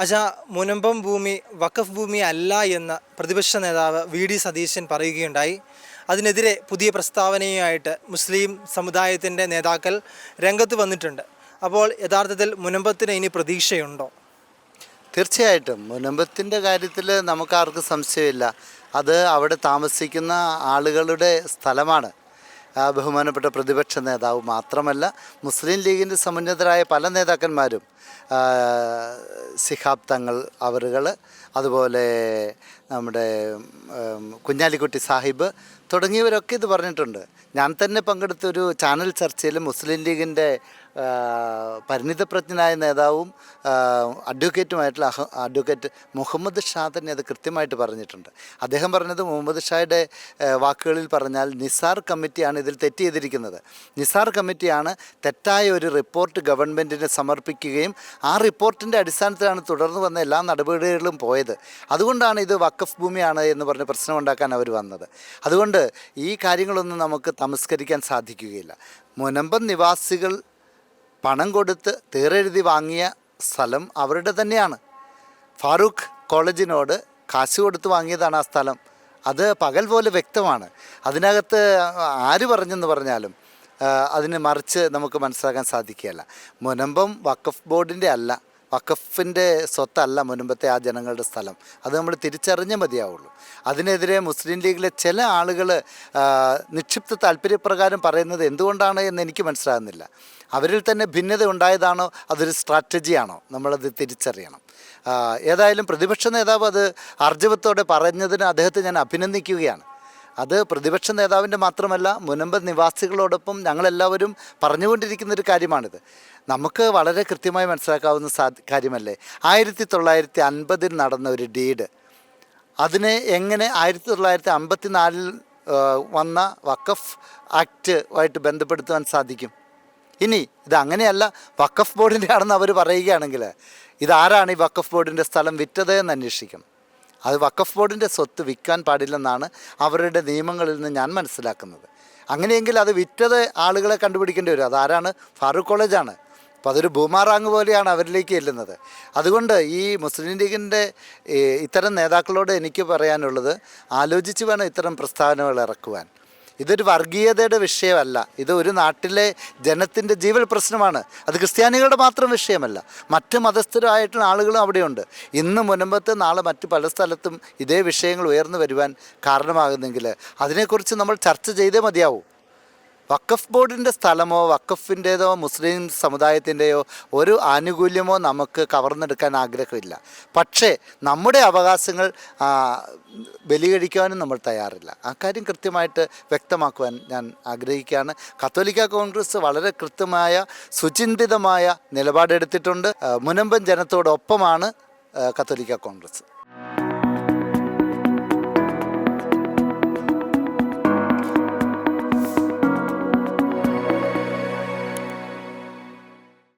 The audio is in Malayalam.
അച്ഛാ, മുനമ്പം ഭൂമി വഖഫ് ഭൂമി അല്ല എന്ന് പ്രതിപക്ഷ നേതാവ് വി.ഡി. സതീശൻ പറയുകയുണ്ടായി. അതിനെതിരെ പുതിയ പ്രസ്താവനയുമായിട്ട് മുസ്ലിം സമുദായത്തിൻ്റെ നേതാക്കൾ രംഗത്ത് വന്നിട്ടുണ്ട്. അപ്പോൾ യഥാർത്ഥത്തിൽ മുനമ്പത്തിന് ഇനി പ്രതീക്ഷയുണ്ടോ? തീർച്ചയായിട്ടും മുനമ്പത്തിൻ്റെ കാര്യത്തിൽ നമുക്കാർക്കും സംശയമില്ല. അത് അവിടെ താമസിക്കുന്ന ആളുകളുടെ സ്ഥലമാണ്. ബഹുമാനപ്പെട്ട പ്രതിപക്ഷ നേതാവ് മാത്രമല്ല, മുസ്ലിം ലീഗിൻ്റെ സമുന്നതരായ പല നേതാക്കന്മാരും, ശിഹാബ് തങ്ങൾ അവറുകൾ, അതുപോലെ നമ്മുടെ കുഞ്ഞാലിക്കുട്ടി സാഹിബ് തുടങ്ങിയവരൊക്കെ ഇത് പറഞ്ഞിട്ടുണ്ട്. ഞാൻ തന്നെ പങ്കെടുത്തൊരു ചാനൽ ചർച്ചയിൽ മുസ്ലിം ലീഗിൻ്റെ പരിണിതപ്രജ്ഞനായ നേതാവും അഡ്വക്കേറ്റുമായിട്ടുള്ള അഡ്വക്കേറ്റ് മുഹമ്മദ് ഷാ തന്നെ അത് കൃത്യമായിട്ട് പറഞ്ഞിട്ടുണ്ട്. അദ്ദേഹം പറഞ്ഞത്, മുഹമ്മദ് ഷായുടെ വാക്കുകളിൽ പറഞ്ഞാൽ, നിസാർ കമ്മിറ്റിയാണ് ഇതിൽ തെറ്റ് ചെയ്തിരിക്കുന്നത്. നിസാർ കമ്മിറ്റിയാണ് തെറ്റായ ഒരു റിപ്പോർട്ട് ഗവൺമെൻറ്റിന് സമർപ്പിക്കുകയും ആ റിപ്പോർട്ടിൻ്റെ അടിസ്ഥാനത്തിലാണ് തുടർന്ന് വന്ന എല്ലാ നടപടികളും പോയത്. അതുകൊണ്ടാണ് ഇത് വഖഫ് ഭൂമിയാണ് എന്ന് പറഞ്ഞ് പ്രശ്നമുണ്ടാക്കാൻ അവർ വന്നത്. അതുകൊണ്ട് ഈ കാര്യങ്ങളൊന്നും നമുക്ക് തമസ്കരിക്കാൻ സാധിക്കുകയില്ല. മുനമ്പം നിവാസികൾ പണം കൊടുത്ത് തീരെഴുതി വാങ്ങിയ സ്ഥലം അവരുടെ തന്നെയാണ്. ഫാറൂഖ് കോളേജിനോട് കാശ് കൊടുത്ത് വാങ്ങിയതാണ് ആ സ്ഥലം. അത് പകൽ പോലെ വ്യക്തമാണ്. അതിനകത്ത് ആര് പറഞ്ഞെന്ന് പറഞ്ഞാലും അതിന് മറിച്ച് നമുക്ക് മനസ്സിലാക്കാൻ സാധിക്കുകയില്ല. മുനമ്പം വഖഫ് ബോർഡിൻ്റെ അല്ല, വഖഫിൻ്റെ സ്വത്തല്ല മുനമ്പത്തെ ആ ജനങ്ങളുടെ സ്ഥലം. അത് നമ്മൾ തിരിച്ചറിഞ്ഞേ മതിയാവുള്ളൂ. അതിനെതിരെ മുസ്ലിം ലീഗിലെ ചില ആളുകൾ നിക്ഷിപ്ത താല്പര്യപ്രകാരം പറയുന്നത് എന്തുകൊണ്ടാണ് എന്ന് എനിക്ക് മനസ്സിലാകുന്നില്ല. അവരിൽ തന്നെ ഭിന്നത ഉണ്ടായതാണോ, അതൊരു സ്ട്രാറ്റജിയാണോ, നമ്മളത് തിരിച്ചറിയണം. ഏതായാലും പ്രതിപക്ഷ നേതാവ് അത് ആർജവത്തോടെ പറഞ്ഞതിന് അദ്ദേഹത്തെ ഞാൻ അഭിനന്ദിക്കുകയാണ്. അത് പ്രതിപക്ഷ നേതാവിൻ്റെ മാത്രമല്ല, മുനമ്പം നിവാസികളോടൊപ്പം ഞങ്ങളെല്ലാവരും പറഞ്ഞുകൊണ്ടിരിക്കുന്നൊരു കാര്യമാണിത്. നമുക്ക് വളരെ കൃത്യമായി മനസ്സിലാക്കാവുന്ന കാര്യമല്ലേ, 1950 നടന്ന ഒരു ഡീഡ്, അതിനെ എങ്ങനെ 1954 വന്ന വഖഫ് ആക്റ്റുമായിട്ട് ബന്ധപ്പെടുത്തുവാൻ സാധിക്കും? ഇനി ഇതങ്ങനെയല്ല, വഖഫ് ബോർഡിൻ്റെ ആണെന്ന് അവർ പറയുകയാണെങ്കിൽ ഇതാരാണ് ഈ വഖഫ് ബോർഡിൻ്റെ സ്ഥലം വിറ്റത് എന്ന് അന്വേഷിക്കണം. അത് വഖഫ് ബോർഡിൻ്റെ സ്വത്ത് വിൽക്കാൻ പാടില്ലെന്നാണ് അവരുടെ നിയമങ്ങളിൽ നിന്ന് ഞാൻ മനസ്സിലാക്കുന്നത്. അങ്ങനെയെങ്കിൽ അത് വിറ്റത് ആളുകളെ കണ്ടുപിടിക്കേണ്ടി വരും. അതാരാണ്? ഫാറൂഖ് കോളേജാണ്. അപ്പോൾ അതൊരു ബൂമാറാങ് പോലെയാണ് അവരിലേക്ക് ചെല്ലുന്നത്. അതുകൊണ്ട് ഈ മുസ്ലിം ലീഗിൻ്റെ ഇത്തരം നേതാക്കളോട് എനിക്ക് പറയാനുള്ളത്, ആലോചിച്ച് വേണം ഇത്തരം പ്രസ്താവനകൾ ഇറക്കുവാൻ. ഇതൊരു വർഗീയതയുടെ വിഷയമല്ല, ഇത് ഒരു നാട്ടിലെ ജനത്തിൻ്റെ ജീവൽ പ്രശ്നമാണ്. അത് ക്രിസ്ത്യാനികളുടെ മാത്രം വിഷയമല്ല, മറ്റ് മതസ്ഥരായിട്ടുള്ള ആളുകളും അവിടെയുണ്ട്. ഇന്ന് മുനമ്പത്ത്, നാളെ മറ്റ് പല സ്ഥലത്തും ഇതേ വിഷയങ്ങൾ ഉയർന്നു വരുവാൻ കാരണമാകുന്നെങ്കിൽ അതിനെക്കുറിച്ച് നമ്മൾ ചർച്ച ചെയ്തേ മതിയാവൂ. വഖഫ് ബോർഡിൻ്റെ സ്ഥലമോ വഖഫിൻ്റേതോ മുസ്ലിം സമുദായത്തിൻ്റെയോ ഒരു ആനുകൂല്യമോ നമുക്ക് കവർന്നെടുക്കാൻ ആഗ്രഹമില്ല. പക്ഷേ നമ്മുടെ അവകാശങ്ങൾ ബലികഴിക്കുവാനും നമ്മൾ തയ്യാറില്ല. ആ കാര്യം കൃത്യമായിട്ട് വ്യക്തമാക്കുവാൻ ഞാൻ ആഗ്രഹിക്കുകയാണ്. കത്തോലിക്ക കോൺഗ്രസ് വളരെ കൃത്യമായ സുചിന്തിതമായ നിലപാടെടുത്തിട്ടുണ്ട്. മുനമ്പൻ ജനത്തോടൊപ്പമാണ് കത്തോലിക്ക കോൺഗ്രസ്.